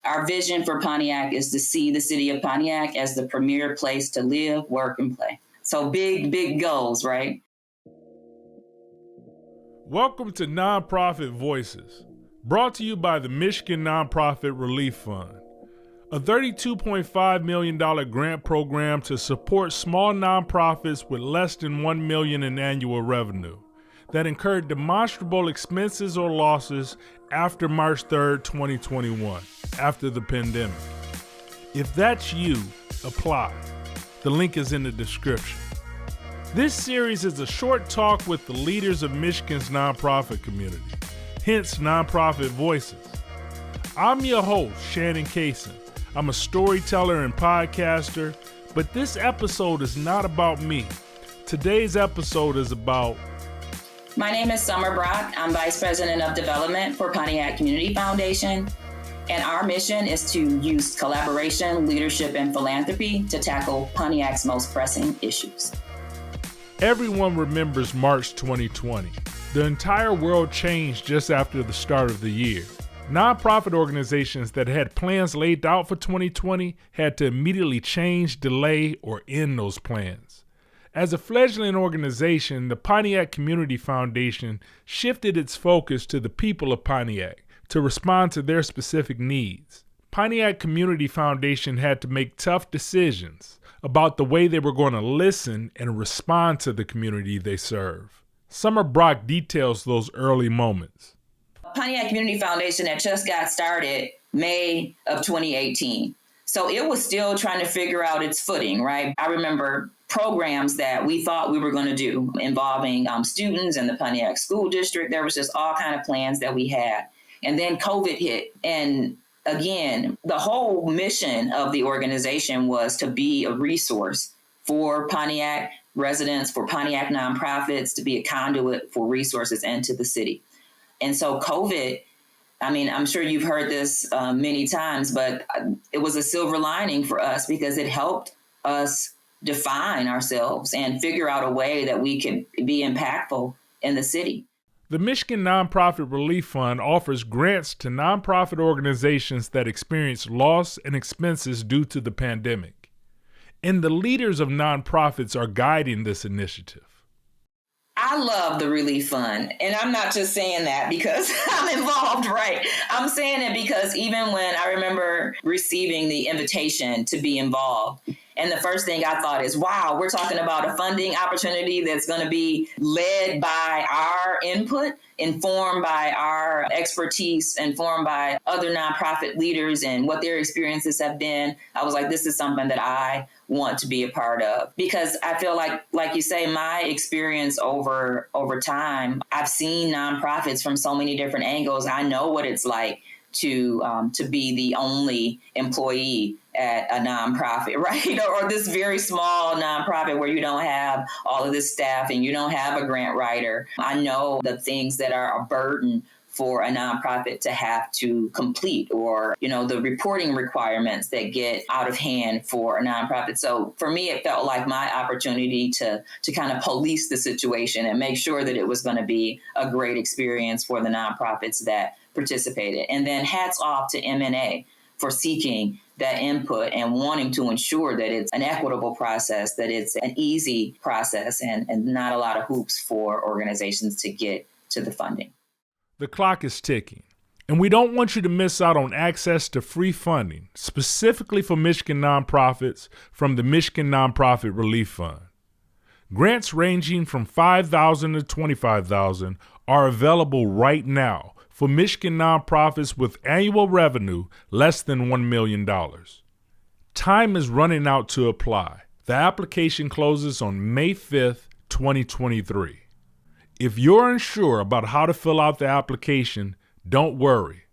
Our vision for Pontiac is to see the city of Pontiac as the premier place to live, work, and play. So big, big goals, right? Welcome to Nonprofit Voices, brought to you by the Michigan Nonprofit Relief Fund, a $32.5 million grant program to support small nonprofits with less than $1 million in annual revenue that incurred demonstrable expenses or losses after March 3rd, 2021, after the pandemic. If that's you, apply. The link is in the description. This series is a short talk with the leaders of Michigan's nonprofit community, hence Nonprofit Voices. I'm your host, Shannon Kaysen. I'm a storyteller and podcaster, but this episode is not about me. Today's episode is about... My name is Sommer Brock. I'm Vice President of Development for Pontiac Community Foundation. And our mission is to use collaboration, leadership, and philanthropy to tackle Pontiac's most pressing issues. Everyone remembers March 2020. The entire world changed just after the start of the year. Nonprofit organizations that had plans laid out for 2020 had to immediately change, delay, or end those plans. As a fledgling organization, the Pontiac Community Foundation shifted its focus to the people of Pontiac to respond to their specific needs. Pontiac Community Foundation had to make tough decisions about the way they were going to listen and respond to the community they serve. Sommer Brock details those early moments. Pontiac Community Foundation had just got started May of 2018. So it was still trying to figure out its footing, right? I remember programs that we thought we were going to do involving students in the Pontiac School District. There was just all kind of plans that we had. And then COVID hit. And again, the whole mission of the organization was to be a resource for Pontiac residents, for Pontiac nonprofits, to be a conduit for resources into the city. And so COVID, I mean, I'm sure you've heard this many times, but it was a silver lining for us because it helped us define ourselves and figure out a way that we could be impactful in the city. The Michigan Nonprofit Relief Fund offers grants to nonprofit organizations that experience loss and expenses due to the pandemic. And the leaders of nonprofits are guiding this initiative. I love the Relief Fund. And I'm not just saying that because I'm involved, right? I'm saying it because even when I remember receiving the invitation to be involved, and the first thing I thought is, wow, we're talking about a funding opportunity that's going to be led by our input, informed by our expertise, informed by other nonprofit leaders and what their experiences have been. I was like, this is something that I want to be a part of, because I feel like you say, my experience over time, I've seen nonprofits from so many different angles. I know what it's like to be the only employee at a nonprofit, right? Or this very small nonprofit where you don't have all of this staff and you don't have a grant writer. I know the things that are a burden for a nonprofit to have to complete, or, the reporting requirements that get out of hand for a nonprofit. So for me, it felt like my opportunity to kind of police the situation and make sure that it was going to be a great experience for the nonprofits that participated. And then hats off to M&A for seeking that input and wanting to ensure that it's an equitable process, that it's an easy process and not a lot of hoops for organizations to get to the funding. The clock is ticking, and we don't want you to miss out on access to free funding, specifically for Michigan nonprofits from the Michigan Nonprofit Relief Fund. Grants ranging from $5,000 to $25,000 are available right now for Michigan nonprofits with annual revenue less than $1 million. Time is running out to apply. The application closes on May 5th, 2023. If you're unsure about how to fill out the application, don't worry.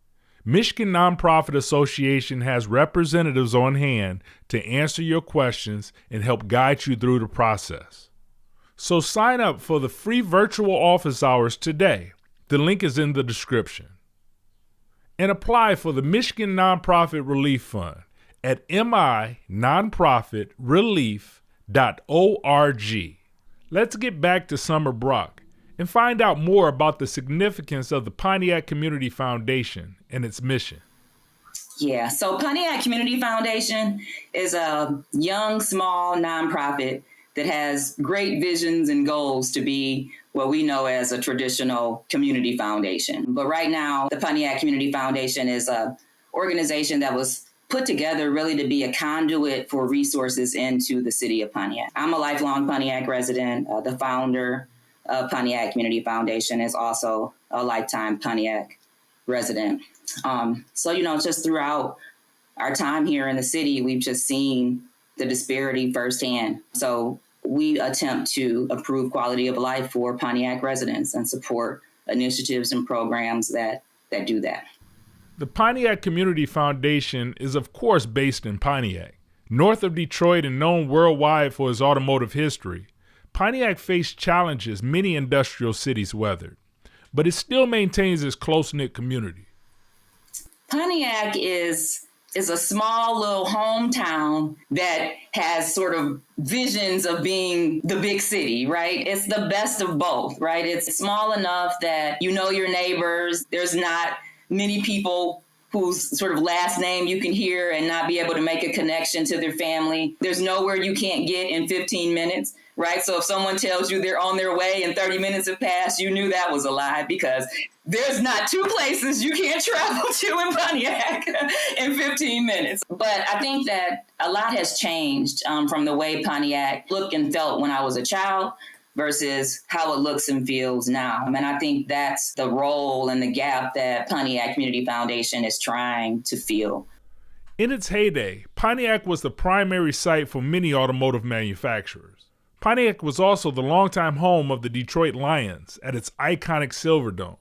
Michigan Nonprofit Association has representatives on hand to answer your questions and help guide you through the process. So sign up for the free virtual office hours today. The link is in the description. And apply for the Michigan Nonprofit Relief Fund at minonprofitrelief.org. Let's get back to Sommer Brock and find out more about the significance of the Pontiac Community Foundation and its mission. Yeah, so Pontiac Community Foundation is a young, small nonprofit that has great visions and goals to be what we know as a traditional community foundation. But right now, the Pontiac Community Foundation is a organization that was put together really to be a conduit for resources into the city of Pontiac. I'm a lifelong Pontiac resident. The founder of Pontiac Community Foundation is also a lifetime Pontiac resident. So, just throughout our time here in the city, we've just seen the disparity firsthand. So we attempt to improve quality of life for Pontiac residents and support initiatives and programs that do that. The Pontiac Community Foundation is, of course, based in Pontiac. North of Detroit and known worldwide for its automotive history, Pontiac faced challenges many industrial cities weathered, but it still maintains its close-knit community. Pontiac is a small little hometown that has sort of visions of being the big city, right? It's the best of both, right? It's small enough that you know your neighbors. There's not many people whose sort of last name you can hear and not be able to make a connection to their family. There's nowhere you can't get in 15 minutes, right? So if someone tells you they're on their way and 30 minutes have passed, you knew that was a lie, because there's not two places you can't travel to in Pontiac in 15 minutes. But I think that a lot has changed from the way Pontiac looked and felt when I was a child versus how it looks and feels now. And I think that's the role and the gap that Pontiac Community Foundation is trying to fill. In its heyday, Pontiac was the primary site for many automotive manufacturers. Pontiac was also the longtime home of the Detroit Lions at its iconic Silverdome.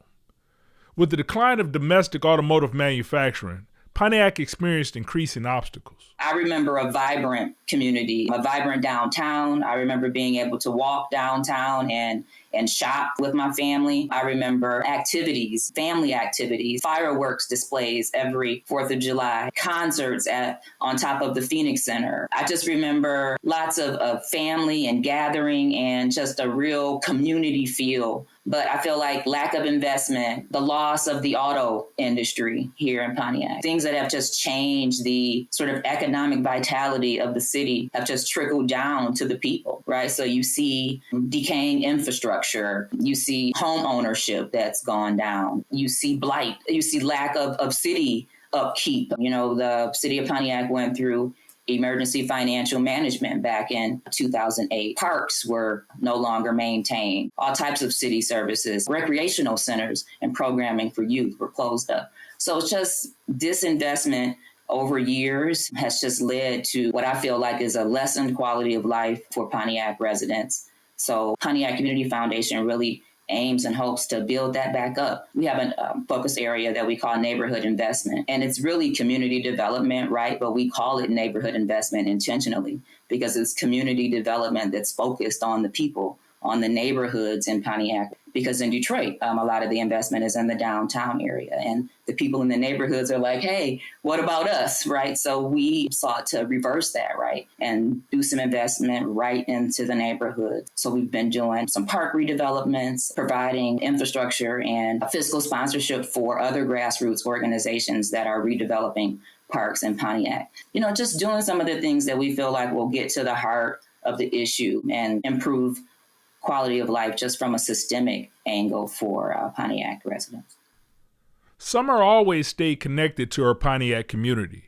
With the decline of domestic automotive manufacturing, Pontiac experienced increasing obstacles. I remember a vibrant community, a vibrant downtown. I remember being able to walk downtown and shop with my family. I remember activities, family activities, fireworks displays every 4th of July, concerts on top of the Phoenix Center. I just remember lots of family and gathering and just a real community feel. But I feel like lack of investment, the loss of the auto industry here in Pontiac, things that have just changed the sort of economic vitality of the city have just trickled down to the people, right? So you see decaying infrastructure, you see home ownership that's gone down, you see blight, you see lack of city upkeep. The city of Pontiac went through emergency financial management back in 2008. Parks were no longer maintained. All types of city services, recreational centers and programming for youth were closed up. So it's just disinvestment over years has just led to what I feel like is a lessened quality of life for Pontiac residents. So Pontiac Community Foundation really aims and hopes to build that back up. We have a focus area that we call neighborhood investment, and it's really community development, right? But we call it neighborhood investment intentionally because it's community development that's focused on the people, on the neighborhoods in Pontiac. Because in Detroit, a lot of the investment is in the downtown area, and the people in the neighborhoods are like, hey, what about us, right? So we sought to reverse that, right, and do some investment right into the neighborhood. So we've been doing some park redevelopments, providing infrastructure and fiscal sponsorship for other grassroots organizations that are redeveloping parks in Pontiac. Just doing some of the things that we feel like will get to the heart of the issue and improve quality of life just from a systemic angle for Pontiac residents. Sommer always stayed connected to her Pontiac community,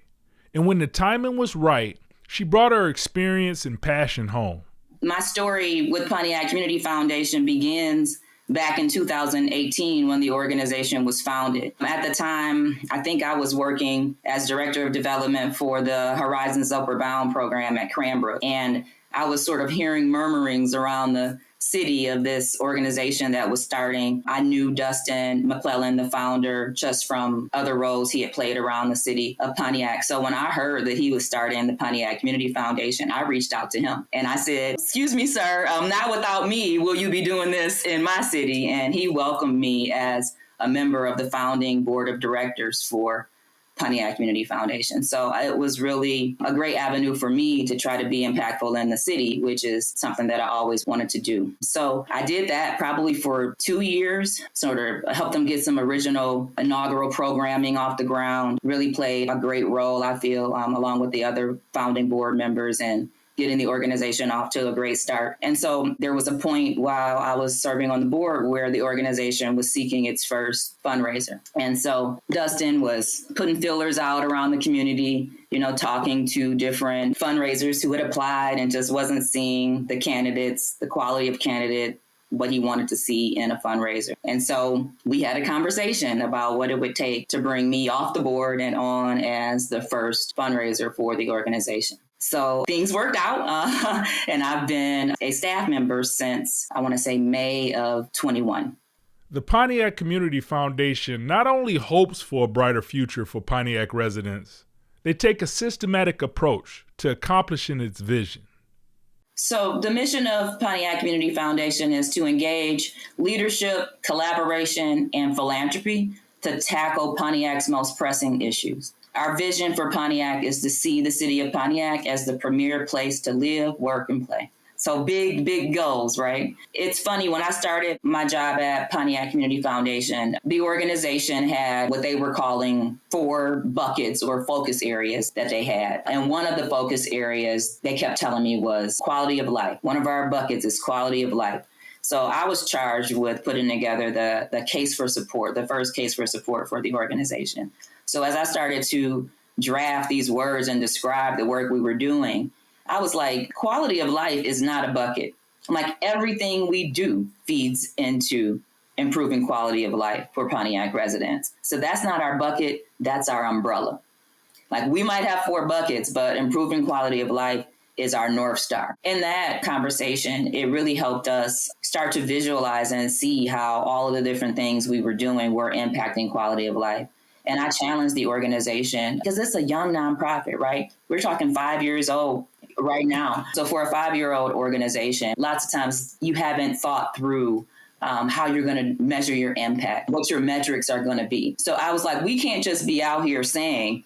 and when the timing was right, she brought her experience and passion home. My story with Pontiac Community Foundation begins back in 2018 when the organization was founded. At the time, I think I was working as Director of Development for the Horizons Upward Bound program at Cranbrook, and I was sort of hearing murmurings around the city of this organization that was starting. I knew Dustin McClellan, the founder, just from other roles he had played around the city of Pontiac. So when I heard that he was starting the Pontiac Community Foundation, I reached out to him and I said, excuse me, sir, not without me will you be doing this in my city. And he welcomed me as a member of the founding board of directors for Pontiac Community Foundation. So it was really a great avenue for me to try to be impactful in the city, which is something that I always wanted to do. So I did that probably for 2 years, sort of helped them get some original inaugural programming off the ground, really played a great role, I feel, along with the other founding board members and getting the organization off to a great start. And so there was a point while I was serving on the board where the organization was seeking its first fundraiser. And so Dustin was putting fillers out around the community, talking to different fundraisers who had applied and just wasn't seeing the candidates, the quality of candidate, what he wanted to see in a fundraiser. And so we had a conversation about what it would take to bring me off the board and on as the first fundraiser for the organization. So things worked out, and I've been a staff member since, I want to say, May of 21. The Pontiac Community Foundation not only hopes for a brighter future for Pontiac residents, they take a systematic approach to accomplishing its vision. So the mission of Pontiac Community Foundation is to engage leadership, collaboration, and philanthropy to tackle Pontiac's most pressing issues. Our vision for Pontiac is to see the city of Pontiac as the premier place to live, work, and play. So big goals, right? It's funny, when I started my job at Pontiac Community Foundation, the organization had what they were calling 4 buckets or focus areas that they had. And one of the focus areas they kept telling me was quality of life. One of our buckets is quality of life. So I was charged with putting together the case for support, the first case for support for the organization. So as I started to draft these words and describe the work we were doing, I was like, quality of life is not a bucket. Like, everything we do feeds into improving quality of life for Pontiac residents. So that's not our bucket, that's our umbrella. Like, we might have 4 buckets, but improving quality of life is our North Star. In that conversation, it really helped us start to visualize and see how all of the different things we were doing were impacting quality of life. And I challenged the organization, because it's a young nonprofit, right? We're talking 5 years old right now. So for a 5-year-old organization, lots of times you haven't thought through how you're going to measure your impact, what your metrics are going to be. So I was like, we can't just be out here saying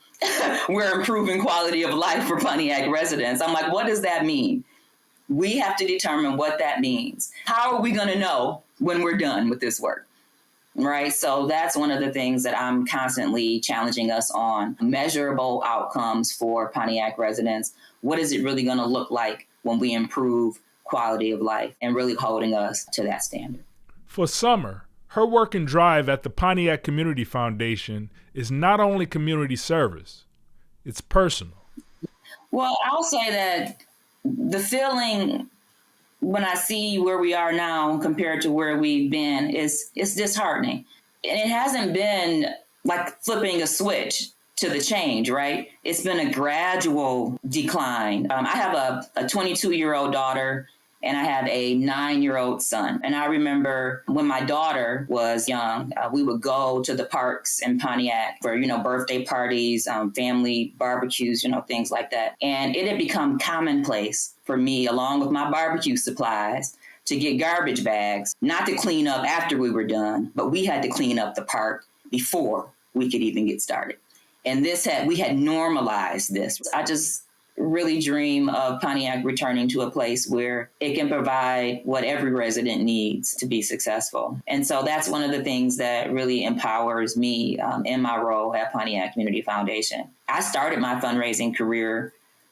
we're improving quality of life for Pontiac residents. I'm like, what does that mean? We have to determine what that means. How are we going to know when we're done with this work? Right. So that's one of the things that I'm constantly challenging us on: measurable outcomes for Pontiac residents. What is it really going to look like when we improve quality of life, and really holding us to that standard? For Sommer, her work and drive at the Pontiac Community Foundation is not only community service, it's personal. Well, I'll say that the feeling when I see where we are now compared to where we've been is disheartening. And it hasn't been like flipping a switch to the change, right? It's been a gradual decline. I have a 22-year-old daughter, and I have a 9-year-old son. And I remember when my daughter was young, we would go to the parks in Pontiac for, birthday parties, family barbecues, things like that. And it had become commonplace for me, along with my barbecue supplies, to get garbage bags, not to clean up after we were done, but we had to clean up the park before we could even get started. And we had normalized this. I just really dream of Pontiac returning to a place where it can provide what every resident needs to be successful. And so that's one of the things that really empowers me in my role at Pontiac Community Foundation. I started my fundraising career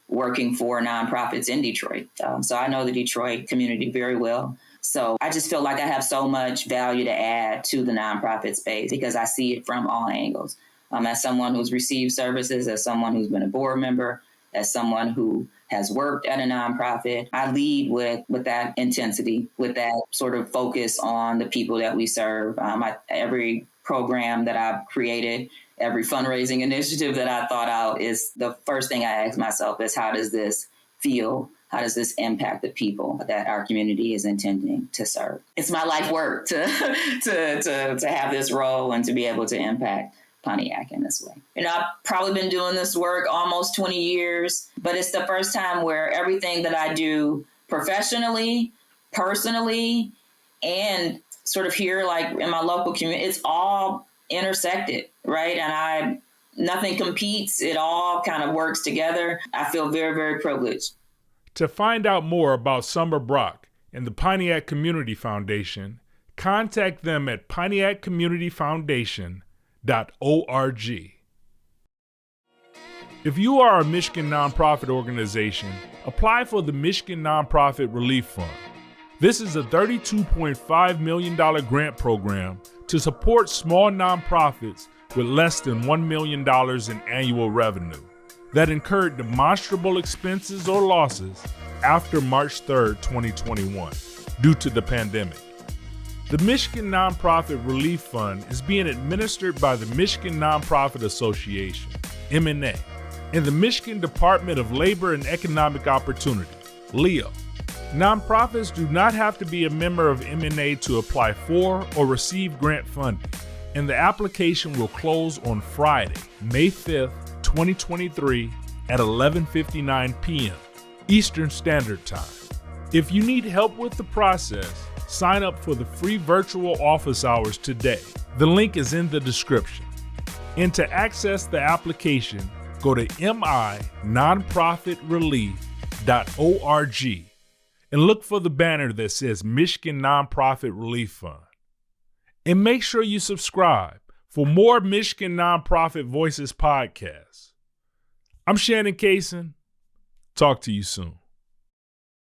working for nonprofits in Detroit. So I know the Detroit community very well. So I just feel like I have so much value to add to the nonprofit space because I see it from all angles. As someone who's received services, as someone who's been a board member, as someone who has worked at a nonprofit, I lead with that intensity, with that sort of focus on the people that we serve. Every program that I've created, every fundraising initiative that I thought out, is the first thing I ask myself is, how does this feel? How does this impact the people that our community is intending to serve? It's my life work to have this role and to be able to impact Pontiac in this way. I've probably been doing this work almost 20 years, but it's the first time where everything that I do professionally, personally, and sort of here, like in my local community, it's all intersected, right? And Nothing competes. It all kind of works together. I feel very, very privileged. To find out more about Sommer Brock and the Pontiac Community Foundation, contact them at pontiaccommunityfoundation.org. If you are a Michigan nonprofit organization, apply for the Michigan Nonprofit Relief Fund. This is a $32.5 million grant program to support small nonprofits with less than $1 million in annual revenue that incurred demonstrable expenses or losses after March 3, 2021, due to the pandemic. The Michigan Nonprofit Relief Fund is being administered by the Michigan Nonprofit Association, MNA, and the Michigan Department of Labor and Economic Opportunity, LEO. Nonprofits do not have to be a member of MNA to apply for or receive grant funding, and the application will close on Friday, May 5th, 2023 at 11:59 p.m. Eastern Standard Time. If you need help with the process, sign up for the free virtual office hours today. The link is in the description. And to access the application, go to minonprofitrelief.org and look for the banner that says Michigan Nonprofit Relief Fund. And make sure you subscribe for more Michigan Nonprofit Voices podcasts. I'm Shannon Kaysen. Talk to you soon.